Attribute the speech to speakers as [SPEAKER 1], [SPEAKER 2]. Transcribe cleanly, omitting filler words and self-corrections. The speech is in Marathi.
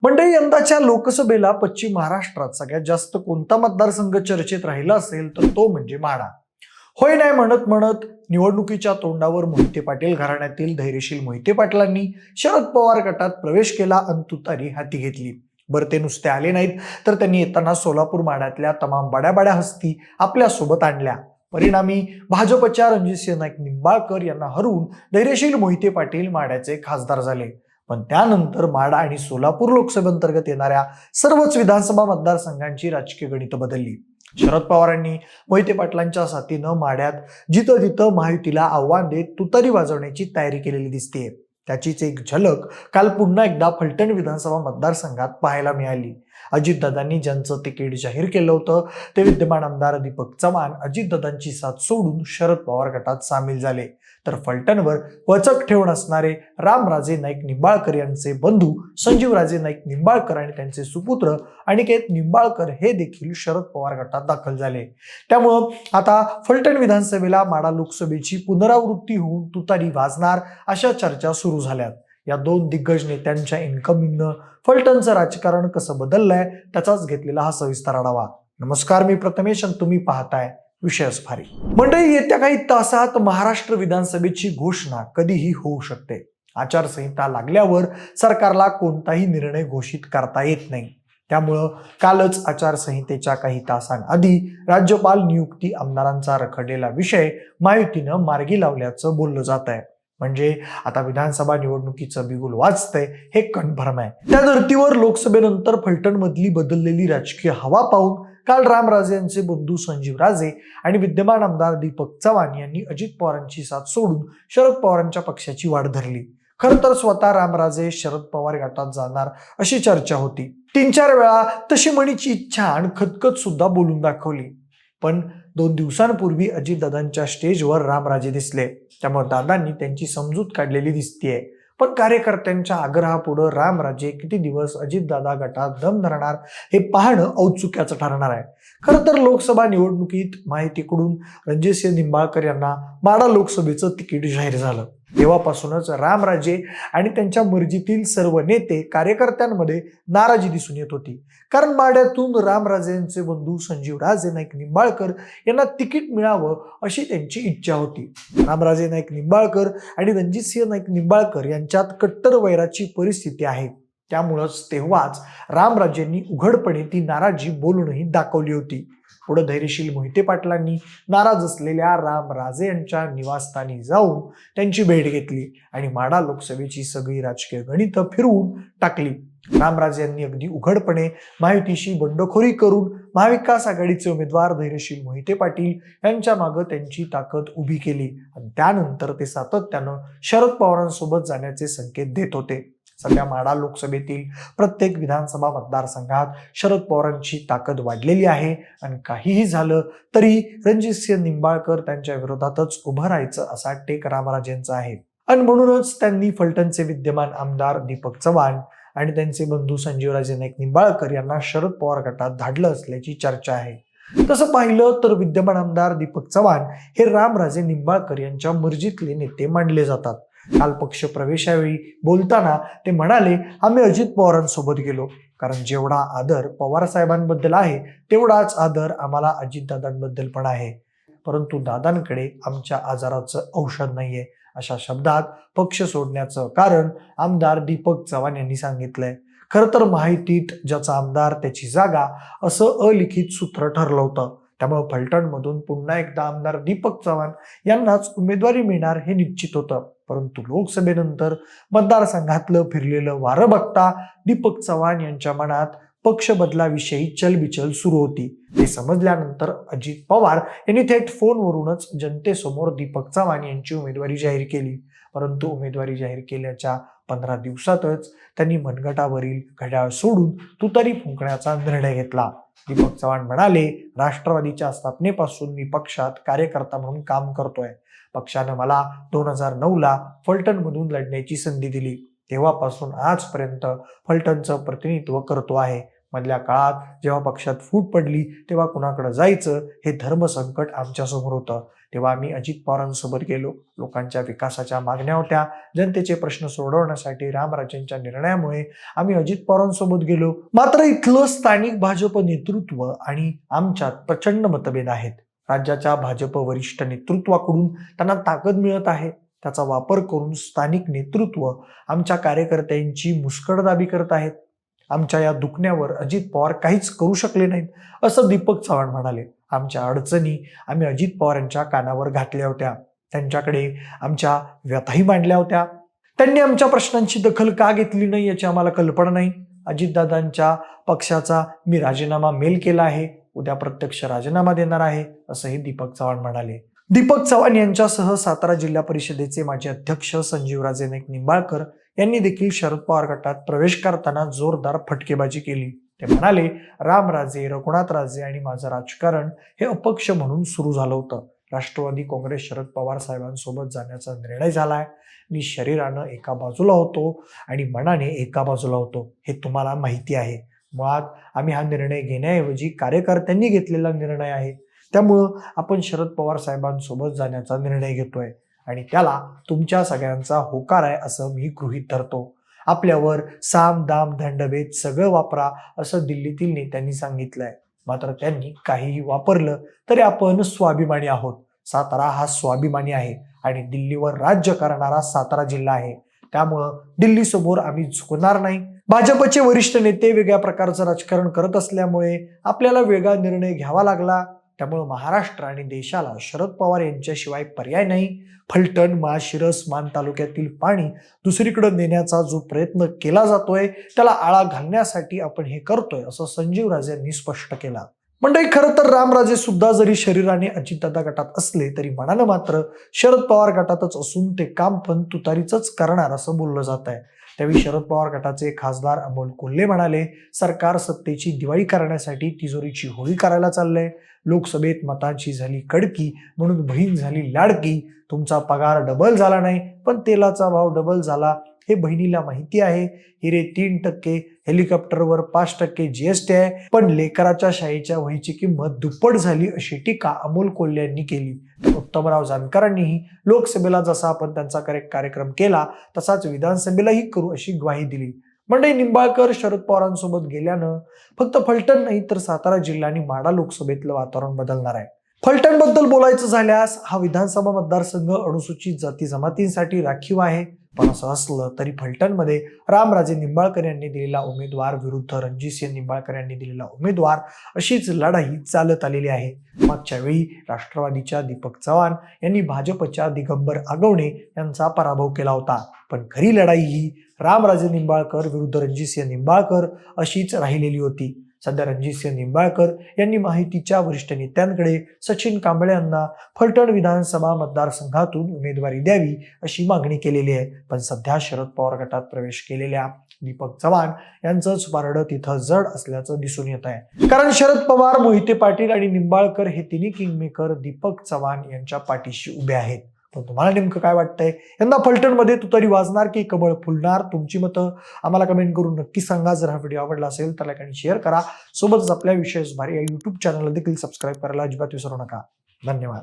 [SPEAKER 1] मंडळी, यंदाच्या लोकसभेला पश्चिम महाराष्ट्रात सगळ्यात जास्त कोणता मतदारसंघ चर्चेत राहिला असेल तर तो म्हणजे माढा. होय नाही म्हणत म्हणत निवडणुकीच्या तोंडावर मोहिते पाटील घराण्यातील धैर्यशील मोहिते पाटलांनी शरद पवार गटात प्रवेश केला आणि तुतारी हाती घेतली. बरं, ते नुसते आले नाहीत तर त्यांनी येताना सोलापूर माढ्यातल्या तमाम बड्या बड्या हस्ती आपल्या सोबत आणल्या. परिणामी भाजपच्या रणजितसिंह नाईक निंबाळकर यांना हरवून धैर्यशील मोहिते पाटील माढ्याचे खासदार झाले. पण त्यानंतर माढा आणि सोलापूर लोकसभेअंतर्गत येणाऱ्या सर्वच विधानसभा मतदारसंघांची राजकीय गणित बदलली. शरद पवारांनी मोहिते पाटलांच्या साथीनं माढ्यात जिथं तिथं महायुतीला आव्हान देत तुतारी वाजवण्याची तयारी केलेली दिसतेय. त्याचीच एक झलक काल पुन्हा एकदा फलटण विधानसभा मतदारसंघात पाहायला मिळाली. अजितदादांनी ज्यांचं तिकीट जाहीर केलं होतं ते विद्यमान आमदार दीपक चव्हाण अजितदादांची साथ सोडून शरद पवार गटात सामील झाले. तर फलटणवर वचक ठेवून असणारे रामराजे नाईक निंबाळकर यांचे बंधू संजीवराजे नाईक निंबाळकर आणि त्यांचे सुपुत्र अनिकेत निंबाळकर हे देखील शरद पवार गटात दाखल झाले. त्यामुळं आता फलटण विधानसभेला माढा लोकसभेची पुनरावृत्ती होऊन तुतारी वाजणार अशा चर्चा सुरू झाल्यात. या दोन दिग्गज नेत्यांच्या इन्कमिंगनं फलटणचं राजकारण कसं बदललंय त्याचाच घेतलेला हा सविस्तर आढावा. नमस्कार, मी प्रथमेश आणि तुम्ही पाहताय विषयच भारी. मंडळी, येत्या काही तासात महाराष्ट्र विधानसभेची घोषणा कधीही होऊ शकते. आचारसंहिता लागल्यावर सरकारला कोणताही निर्णय घोषित करता येत नाही. त्यामुळं कालच आचारसंहितेच्या काही तासांआधी राज्यपाल नियुक्ती आमदारांचा रखडलेला विषय महायुतीनं मार्गी लावल्याचं बोललं जात आहे. म्हणजे आता विधानसभा निवडणुकीचं बिगुल वाजतंय हे कन्फर्म आहे. त्या धर्तीवर लोकसभेनंतर फलटण मधली बदललेली राजकीय हवा पाहून काल रामराजे यांचे बंधू संजीवराजे आणि विद्यमान आमदार दीपक चव्हाण यांनी अजित पवारांची साथ सोडून शरद पवारांच्या पक्षाची वाट धरली. खर तर स्वतः रामराजे शरद पवार गटात जाणार अशी चर्चा होती. 3-4 वेळा तशी म्हणीची इच्छा आणि खतखत सुद्धा बोलून दाखवली. पण 2 दिवसांपूर्वी अजितदादांच्या स्टेजवर रामराजे दिसले. त्यामुळे दादांनी त्यांची समजूत काढलेली दिसतीये. पण कार्यकर्त्यांच्या आग्रहापुढे रामराजे किती दिवस अजितदादा गटात दम धरणार हे पाहणं औत्सुक्याचं ठरणार आहे. खरं तर लोकसभा निवडणुकीत माहितीकडून रणजितसिंह निंबाळकर यांना माढा लोकसभेचं तिकीट जाहीर झालं. तेव्हापासूनच रामराजे आणि त्यांच्या मर्जीतील सर्व नेते कार्यकर्त्यांमध्ये नाराजी दिसून येत होती. कारण माढ्यातून रामराजेंचे बंधू संजीवराजे नाईक निंबाळकर यांना तिकीट मिळावं अशी त्यांची इच्छा होती. रामराजे नाईक निंबाळकर आणि रणजितसिंह नाईक निंबाळकर यांच्यात कट्टर वैराची परिस्थिती आहे. त्यामुळंच तेव्हाच रामराजेंनी उघडपणे ती नाराजी बोलूनही दाखवली होती. पुढे धैर्यशील मोहिते पाटलांनी नाराज असलेल्या रामराजे यांच्या निवासस्थानी जाऊन त्यांची भेट घेतली आणि माढा लोकसभेची सगळी राजकीय गणितं फिरवून टाकली. रामराजे यांनी अगदी उघडपणे महायुतीशी बंडखोरी करून महाविकास आघाडीचे उमेदवार धैर्यशील मोहिते पाटील यांच्या मागे त्यांची ताकद उभी केली आणि त्यानंतर ते सातत्यानं शरद पवारांसोबत जाण्याचे संकेत देत होते. सध्या माढा लोकसभेतील प्रत्येक विधानसभा मतदारसंघात शरद पवारांची ताकद वाढलेली आहे आणि काहीही झालं तरी रणजितसिंह निंबाळकर त्यांच्या विरोधातच उभं राहायचं असा टेक रामराजेंचा आहे. आणि म्हणूनच त्यांनी फलटणचे विद्यमान आमदार दीपक चव्हाण आणि त्यांचे बंधू संजीवराजे नाईक निंबाळकर यांना शरद पवार गटात धाडलं असल्याची चर्चा आहे. तसं पाहिलं तर विद्यमान आमदार दीपक चव्हाण हे रामराजे निंबाळकर यांच्या मर्जीतले नेते मानले जातात. काल पक्ष प्रवेशावेळी बोलताना ते म्हणाले, आम्ही अजित पवारांसोबत गेलो कारण जेवढा आदर पवार साहेबांबद्दल आहे तेवढाच आदर आम्हाला अजितदादांबद्दल पण आहे. परंतु दादांकडे आमच्या आजाराचं औषध नाहीये अशा शब्दात पक्ष सोडण्याचं कारण आमदार दीपक चव्हाण यांनी सांगितलंय. खरं तर महायुतीत ज्याचा आमदार त्याची जागा असं अलिखित सूत्र ठरलं होतं. त्यामुळे फलटणमधून पुन्हा एकदा आमदार दीपक चव्हाण यांनाच उमेदवारी मिळणार हे निश्चित होतं. परंतु लोकसभेनंतर मतदारसंघातलं फिरलेलं वारं बघता दीपक चव्हाण यांच्या मनात पक्ष बदलाविषयी चलबिचल सुरू होती. हे समजल्यानंतर अजित पवार यांनी थेट फोनवरूनच जनतेसमोर दीपक चव्हाण यांची उमेदवारी जाहीर केली. परंतु उमेदवारी जाहीर केल्याच्या 15 दिवसातच त्यांनी मनगटावरील घड्याळ सोडून तुतारी फुंकण्याचा निर्णय घेतला. दीपक चव्हाण म्हणाले, राष्ट्रवादीच्या स्थापनेपासून मी पक्षात कार्यकर्ता म्हणून काम करतोय. पक्षानं मला 2009ला फलटणमधून लढण्याची संधी दिली. तेव्हापासून आजपर्यंत फलटणचं प्रतिनिधित्व करतो आहे. मधल्या काळात जेव्हा पक्षात फूट पडली तेव्हा कुणाकडे जायचं हे धर्मसंकट आमच्यासमोर होतं. तेव्हा आम्ही अजित पवारांसोबत गेलो. लोकांच्या विकासाच्या मागण्या होत्या. जनतेचे प्रश्न सोडवण्यासाठी रामराजेंच्या निर्णयामुळे आम्ही अजित पवारांसोबत गेलो. मात्र इथलं स्थानिक भाजप नेतृत्व आणि आमच्यात प्रचंड मतभेद आहेत. राज्याच्या भाजप वरिष्ठ नेतृत्वाकडून त्यांना ताकद मिळत आहे. त्याचा वापर करून स्थानिक नेतृत्व आमच्या कार्यकर्त्यांची मुस्कटदाबी करत आहेत. आमच्या या दुखण्यावर अजित पवार काहीच करू शकले नाहीत असं दीपक चव्हाण म्हणाले. आमच्या अडचणी आम्ही अजित पवार यांच्या कानावर घातल्या होत्या. त्यांच्याकडे आमच्या व्यथाही मांडल्या होत्या. त्यांनी आमच्या प्रश्नांची दखल का घेतली नाही याची आम्हाला कल्पना नाही. अजितदादांच्या पक्षाचा मी राजीनामा मेल केला आहे. उद्या प्रत्यक्ष राजीनामा देणार आहे असंही दीपक चव्हाण म्हणाले. दीपक चव्हाण यांच्यासह सातारा जिल्हा परिषदेचे माजी अध्यक्ष संजीवराजे नाईक निंबाळकर यांनी देखील शरद पवार गटात प्रवेश करताना जोरदार फटकेबाजी केली. ते म्हणाले, रामराजे, रघुनाथराजे आणि माझं राजकारण हे अपक्ष म्हणून सुरू झालं होतं. राष्ट्रवादी काँग्रेस शरद पवार साहेबांसोबत जाण्याचा निर्णय झालाय. मी शरीरानं एका बाजूला होतो आणि मनाने एका बाजूला होतो हे तुम्हाला माहिती आहे. मुळात आम्ही हा निर्णय घेण्याऐवजी कार्यकर्त्यांनी घेतलेला निर्णय आहे. त्यामुळं आपण शरद पवार साहेबांसोबत जाण्याचा निर्णय घेतोय आणि त्याला तुमच्या सगळ्यांचा होकार आहे असं मी गृहीत धरतो. आपल्यावर साम दाम दंडभेद सगळं वापरा असं दिल्लीतील नेत्यांनी सांगितलंय. मात्र त्यांनी काहीही वापरलं तरी आपण स्वाभिमानी आहोत. सातारा हा स्वाभिमानी आहे आणि दिल्लीवर राज्य करणारा सातारा जिल्हा आहे. त्यामुळं दिल्लीसमोर आम्ही झुकणार नाही. भाजपचे वरिष्ठ नेते वेगळ्या प्रकारचं राजकारण करत असल्यामुळे आपल्याला वेगळा निर्णय घ्यावा लागला. त्यामुळे महाराष्ट्र आणि देशाला शरद पवार यांच्याशिवाय पर्याय नाही. फलटण, माळशिरस, मान तालुक्यातील पाणी दुसरीकडे नेण्याचा जो प्रयत्न केला जातोय त्याला आळा घालण्यासाठी आपण हे करतोय असं संजीवराजे यांनी स्पष्ट केलं. मंडळी, खरं तर रामराजे सुद्धा जरी शरीराने अजितदादा गटात असले तरी मनानं मात्र शरद पवार गटातच असून ते काम पण तुतारीच करणार असं बोललं जात आहे. त्यावेळी शरद पवार गटाचे खासदार अमोल कोल्हे म्हणाले, सरकार सत्तेची दिवाळी करण्यासाठी तिजोरीची होळी करायला चाललंय. लोकसभेत मतांची झाली कडकी म्हणून बहीण झाली लाडकी. तुमचा पगार डबल झाला नाही पण तेलाचा भाव डबल झाला हे बहिणीला माहिती आहे. हिरे 3%, हेलिकॉप्टरवर 5% GST आहे, पण लेकराच्या शाळेच्या वहीची किंमत दुप्पट झाली अशी टीका अमोल कोल्हे यांनी केली. उत्तमराव जानकरांनीही लोकसभेला जसा आपण त्यांचा कार्यक्रम केला तसाच विधानसभेलाही करू अशी ग्वाही दिली. मंडळी, निंबाळकर शरद पवारांसोबत गेल्यानं फक्त फलटण नाही तर सातारा जिल्हा आणि माढा लोकसभेतलं वातावरण बदलणार आहे. फलटण बद्दल बोलायचं झाल्यास हा विधानसभा मतदारसंघ अनुसूचित जाती जमातींसाठी राखीव आहे. पण असं असलं तरी फलटणमध्ये रामराजे निंबाळकर यांनी दिलेला उमेदवार विरुद्ध रणजितसिंह निंबाळकर यांनी दिलेला उमेदवार अशीच लढाई चालत आलेली आहे. मागच्या वेळी राष्ट्रवादीच्या दीपक चव्हाण यांनी भाजपच्या दिगंबर आगवणे यांचा पराभव केला होता. पण खरी लढाई ही रामराजे निंबाळकर विरुद्ध रणजितसिंह निंबाळकर अशीच राहिलेली होती. सध्या रणजितसिंह निंबाळकर यांनी माहितीच्या वरिष्ठ नेत्यांकडे सचिन कांबळे यांना फलटण विधानसभा मतदारसंघातून उमेदवारी द्यावी अशी मागणी केलेली आहे. पण सध्या शरद पवार गटात प्रवेश केलेल्या दीपक चव्हाण यांचंच पारडं तिथं जड असल्याचं दिसून येत आहे. कारण शरद पवार, मोहिते पाटील आणि निंबाळकर हे तिन्ही किंगमेकर दीपक चव्हाण यांच्या पाठीशी उभे आहेत. पण तुम्हाला नेमकं काय वाटतंय? यंदा फलटणमध्ये तुतारी वाजणार की कमळ फुलणार? तुमची मतं आम्हाला कमेंट करून नक्की सांगा. जर हा व्हिडिओ आवडला असेल तर लाईक आणि शेअर करा. सोबतच आपल्या विशेष भारी या YouTube चॅनलला देखील सबस्क्राईब करायला अजिबात विसरू नका. धन्यवाद.